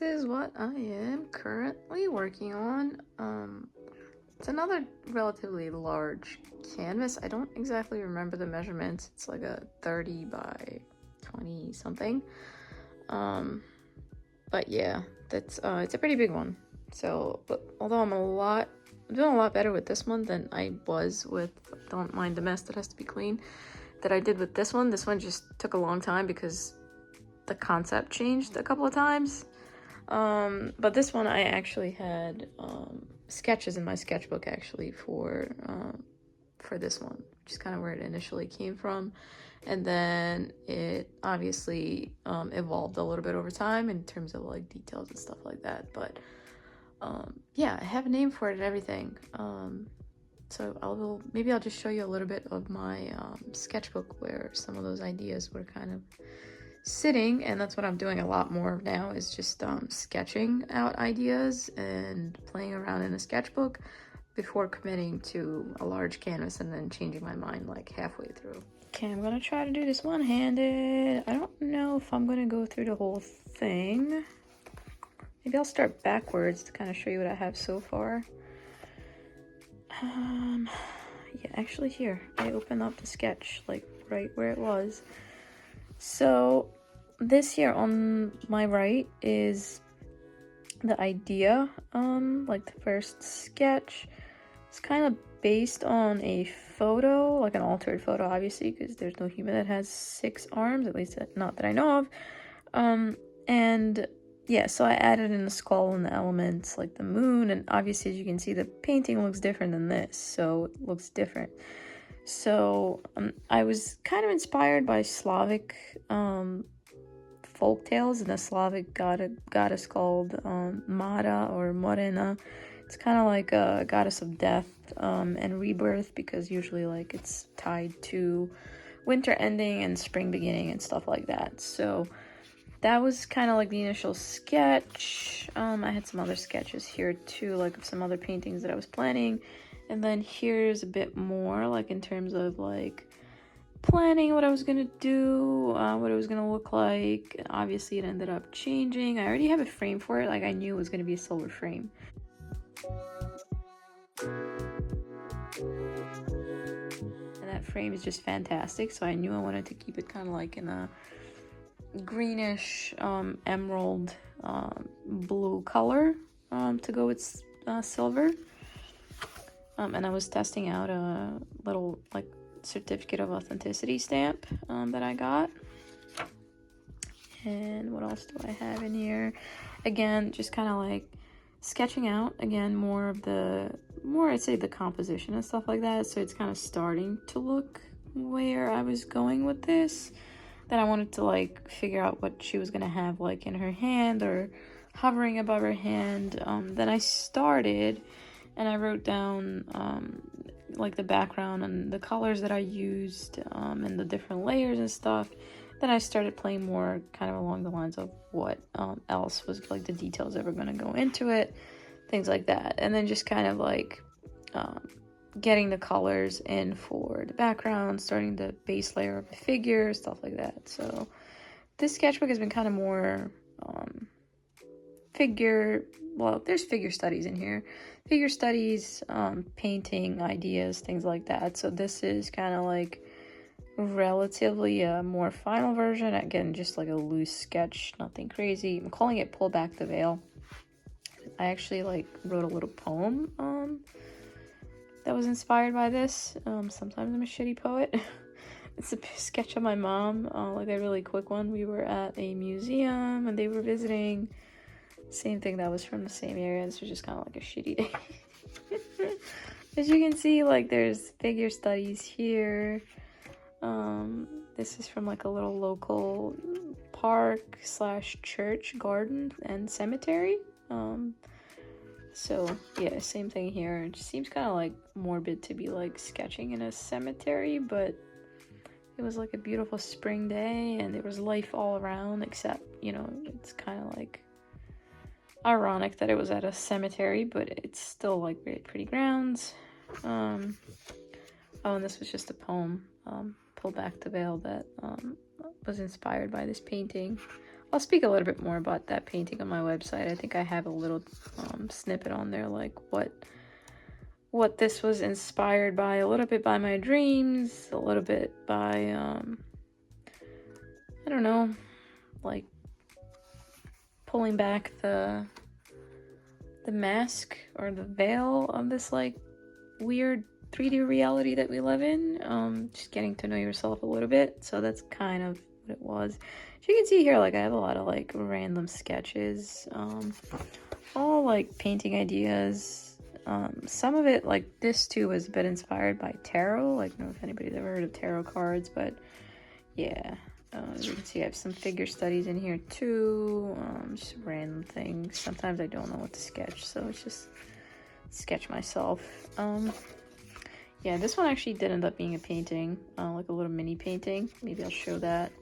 is what I am currently working on. It's another relatively large canvas. I don't exactly remember the measurements. It's like a 30 by 20 something. But yeah, that's it's a pretty big one. So, but although I'm doing a lot better with this one than I was with Don't Mind the Mess That Has to Be Clean that I did with this one. This one just took a long time because the concept changed a couple of times. But this one I actually had sketches in my sketchbook actually for this one, which is kind of where it initially came from. And then it obviously evolved a little bit over time in terms of like details and stuff like that. But yeah, I have a name for it and everything. So maybe I'll just show you a little bit of my sketchbook where some of those ideas were kind of sitting, and that's what I'm doing a lot more of now, is just sketching out ideas and playing around in a sketchbook before committing to a large canvas and then changing my mind like halfway through. Okay, I'm gonna try to do this one-handed. I don't know if I'm gonna go through the whole thing. Maybe I'll start backwards to kind of show you what I have so far. Yeah, actually here, I open up the sketch like right where it was. So this here on my right is the idea, like the first sketch. It's kind of based on a photo, like an altered photo, obviously, because there's no human that has 6 arms, at least not that I know of. And yeah, so I added in the skull and the elements, like the moon, and obviously, as you can see, the painting looks different than this, so it looks different. So I was kind of inspired by Slavic folk tales, and a Slavic goddess called Mara or Morena. It's kind of like a goddess of death and rebirth, because usually like it's tied to winter ending and spring beginning and stuff like that. So that was kind of like the initial sketch. I had some other sketches here too, like of some other paintings that I was planning. And then here's a bit more, like in terms of like planning what I was gonna do, what it was gonna look like. Obviously it ended up changing. I already have a frame for it, like I knew it was gonna be a silver frame. And that frame is just fantastic, so I knew I wanted to keep it kind of like in a greenish emerald blue color to go with silver. And I was testing out a little like certificate of authenticity stamp that I got. And what else do I have in here? Again, just kind of like sketching out again more I'd say the composition and stuff like that. So it's kind of starting to look where I was going with this. Then I wanted to like figure out what she was gonna have like in her hand or hovering above her hand. Then I started and I wrote down like the background and the colors that I used and the different layers and stuff. Then I started playing more kind of along the lines of what else was like the details that were going to go into it, things like that. And then just kind of like getting the colors in for the background, starting the base layer of the figure, stuff like that. So this sketchbook has been kind of more there's figure studies in here. Figure studies, painting ideas, things like that. So this is kind of like relatively a more final version. Again, just like a loose sketch, nothing crazy. I'm calling it Pull Back the Veil. I actually like wrote a little poem that was inspired by this. Sometimes I'm a shitty poet. It's a sketch of my mom, like a really quick one. We were at a museum and they were visiting. Same thing, that was from the same area. This was just kind of like a shitty day. As you can see, like there's figure studies here. This is from like a little local park / church, garden, and cemetery. So yeah, same thing here. It just seems kind of like morbid to be like sketching in a cemetery, but it was like a beautiful spring day and there was life all around, except, it's kind of like ironic that it was at a cemetery, but it's still like very pretty grounds. And this was just a poem, Pull Back the Veil, that was inspired by this painting. I'll speak a little bit more about that painting on my website. I think I have a little snippet on there, like what this was inspired by, a little bit by my dreams, a little bit by I don't know, like pulling back the mask or the veil of this like weird 3D reality that we live in. Just getting to know yourself a little bit. So that's kind of what it was. As you can see here, like I have a lot of like random sketches, all like painting ideas. Some of it, like this too, was a bit inspired by tarot. Like, I don't know if anybody's ever heard of tarot cards, but yeah. As you can see, I have some figure studies in here too. Just random things. Sometimes I don't know what to sketch, so it's just sketch myself. Yeah, this one actually did end up being a painting, like a little mini painting. Maybe I'll show that.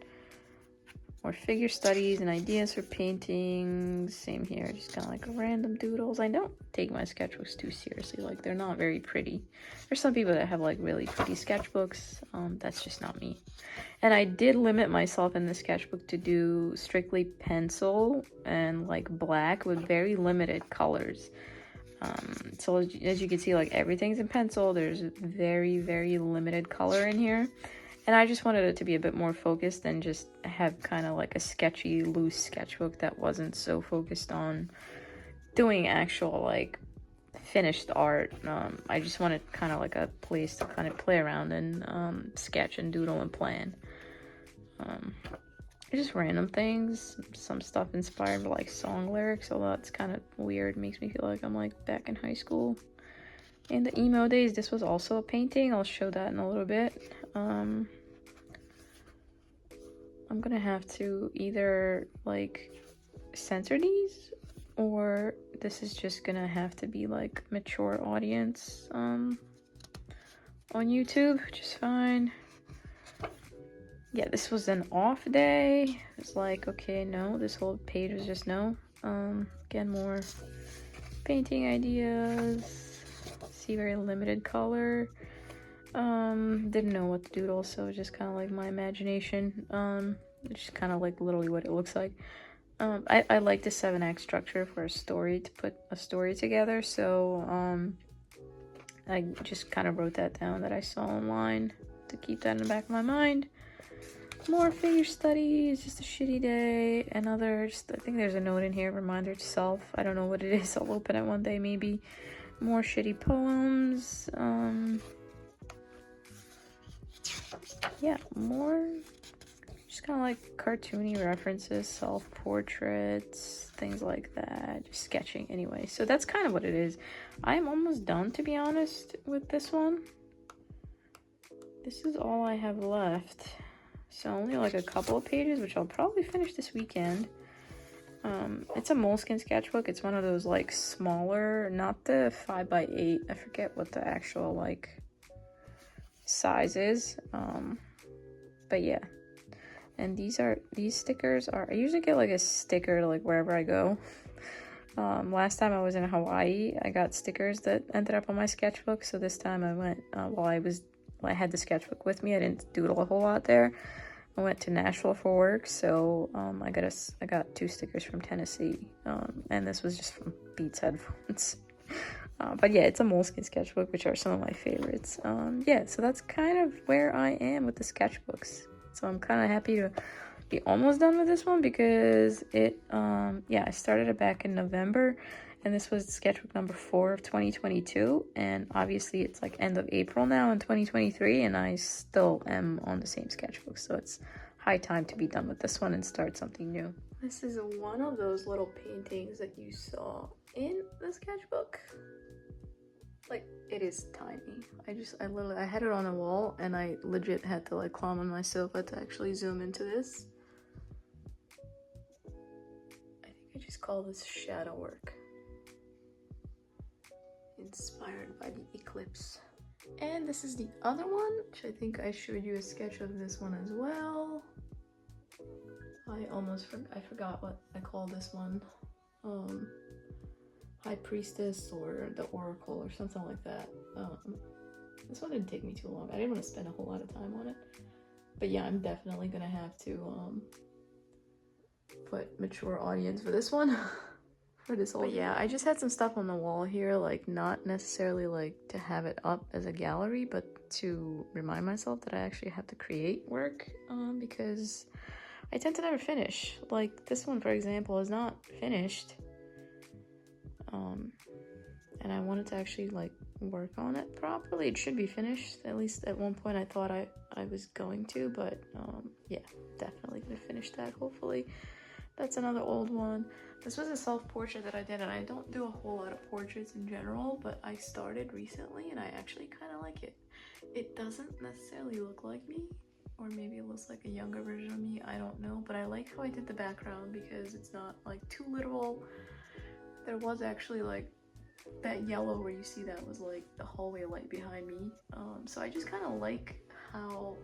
More figure studies and ideas for paintings. Same here, just kind of like random doodles. I don't take my sketchbooks too seriously. Like, they're not very pretty. There's some people that have like really pretty sketchbooks. That's just not me. And I did limit myself in the sketchbook to do strictly pencil and like black with very limited colors. So as you can see, like everything's in pencil. There's very, very limited color in here. And I just wanted it to be a bit more focused and just have kind of like a sketchy, loose sketchbook that wasn't so focused on doing actual like finished art. I just wanted kind of like a place to kind of play around and sketch and doodle and plan. Just random things, some stuff inspired by like song lyrics, although it's kind of weird. Makes me feel like I'm like back in high school. In the emo days, this was also a painting. I'll show that in a little bit. I'm gonna have to either like censor these, or this is just gonna have to be like mature audience on YouTube, which is fine. Yeah, this was an off day. It's like, okay, no, this whole page was just no. Again, more painting ideas. See, very limited color. Didn't know what to doodle, so it's just kind of like my imagination. It's just kind of like literally what it looks like. I like the 7-act structure for a story, to put a story together, so I just kind of wrote that down that I saw online to keep that in the back of my mind. More figure studies, just a shitty day. Another, I think there's a note in here, reminder to self. I don't know what it is. I'll open it one day maybe. More shitty poems. Yeah, more just kind of like cartoony references, self-portraits, things like that. Just sketching anyway. So that's kind of what it is. I'm almost done, to be honest, with this one. This is all I have left. So only like a couple of pages, which I'll probably finish this weekend. It's a Moleskine sketchbook. It's one of those like smaller, not the 5x8. I forget what the actual like size is. But yeah. And these stickers are, I usually get like a sticker like wherever I go. Last time I was in Hawaii, I got stickers that ended up on my sketchbook. So this time I went, while I had the sketchbook with me, I didn't doodle a whole lot there. I went to Nashville for work, so I got 2 stickers from Tennessee, and this was just from Beats headphones. But yeah, it's a Moleskine sketchbook, which are some of my favorites. Yeah, so that's kind of where I am with the sketchbooks. So I'm kind of happy to be almost done with this one because it, yeah, I started it back in November, and this was sketchbook number 4 of 2022, and obviously it's like end of April now in 2023, and I still am on the same sketchbook, so it's high time to be done with this one and start something new. This is one of those little paintings that you saw in the sketchbook. Like, it is tiny. I had it on a wall, and I legit had to like climb on my sofa to actually zoom into this. I think I just call this shadow work. Inspired by the eclipse. And this is the other one, which I think I showed you a sketch of this one as well. I forgot what I call this one. High Priestess or the Oracle or something like that. This one didn't take me too long. I didn't want to spend a whole lot of time on it. But yeah, I'm definitely gonna have to put mature audience for this one. For this whole, but yeah, I just had some stuff on the wall here, like not necessarily like to have it up as a gallery, but to remind myself that I actually have to create work, because I tend to never finish. Like this one, for example, is not finished, and I wanted to actually like work on it properly. It should be finished. At least at one point I thought I was going to, but yeah, definitely gonna finish that hopefully. That's another old one. This was a self-portrait that I did, and I don't do a whole lot of portraits in general, but I started recently and I actually kind of like it. It doesn't necessarily look like me, or maybe it looks like a younger version of me, I don't know, but I like how I did the background because it's not like too literal. There was actually like that yellow where you see that was like the hallway light behind me, so I just kind of like how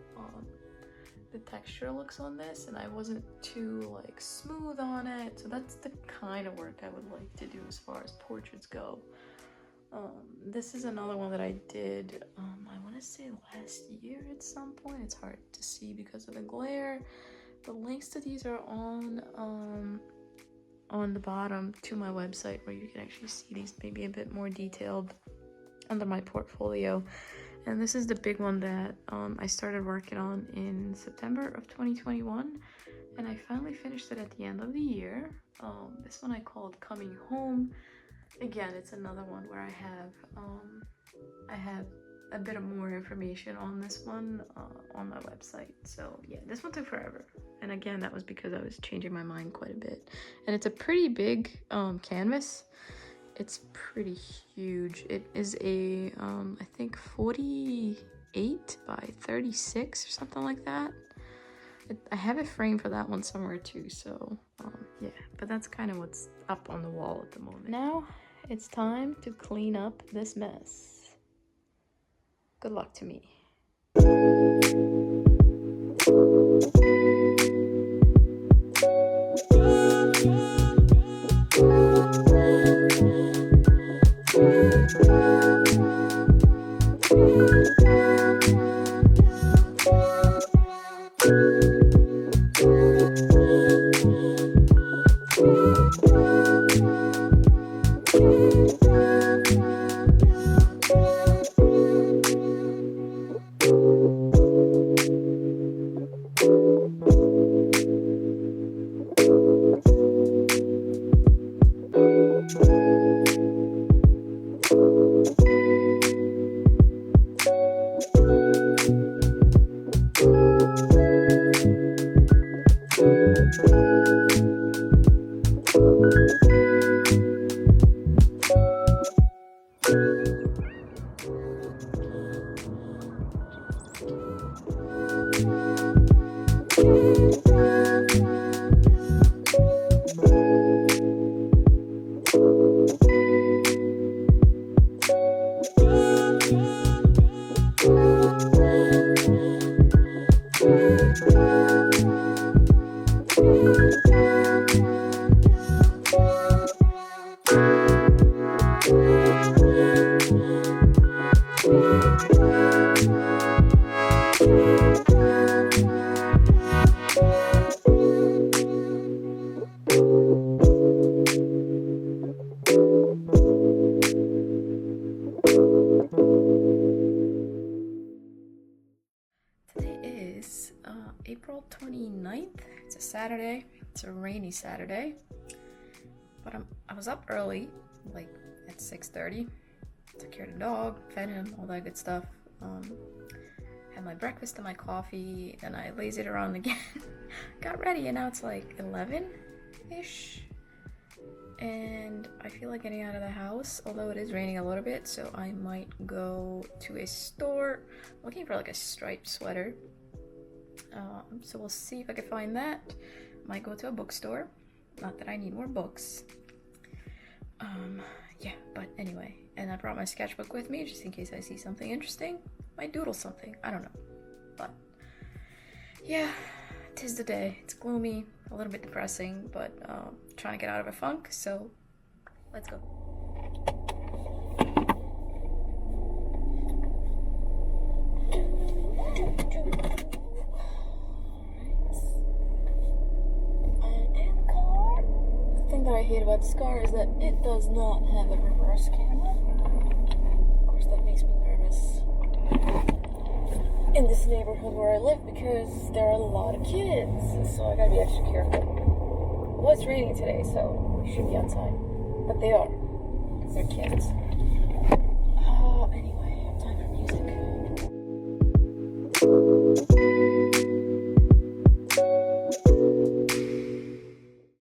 the texture looks on this, and I wasn't too like smooth on it, so that's the kind of work I would like to do as far as portraits go. This is another one that I did, I want to say last year at some point. It's hard to see because of the glare. The links to these are on the bottom to my website, where you can actually see these maybe a bit more detailed under my portfolio. And this is the big one that I started working on in September of 2021, and I finally finished it at the end of the year. This one I called Coming Home. Again, it's another one where I have a bit of more information on this one on my website. So yeah, this one took forever, and again, that was because I was changing my mind quite a bit. And it's a pretty big canvas. It's pretty huge. It is a I think 48 by 36 or something like that. I have a frame for that one somewhere too, so yeah, but that's kind of what's up on the wall at the moment. Now it's time to clean up this mess. Good luck to me. April 29th. It's a Saturday. It's a rainy Saturday. But I was up early, like at 6:30. Took care of the dog, fed him, all that good stuff. Had my breakfast and my coffee, then I lazied around again. Got ready, and now it's like 11-ish. And I feel like getting out of the house, although it is raining a little bit, so I might go to a store looking for like a striped sweater. So we'll see if I can find that. Might go to a bookstore. Not that I need more books. Yeah, but anyway. And I brought my sketchbook with me just in case I see something interesting. Might doodle something. I don't know. But yeah, 'tis the day. It's gloomy, a little bit depressing, but trying to get out of a funk. So let's go. I am that I hate about this car is that it does not have a reverse camera. Of course, that makes me nervous in this neighborhood where I live because there are a lot of kids, so I gotta be extra careful. Well, it's raining today, so we should be outside, but they are, because they're kids.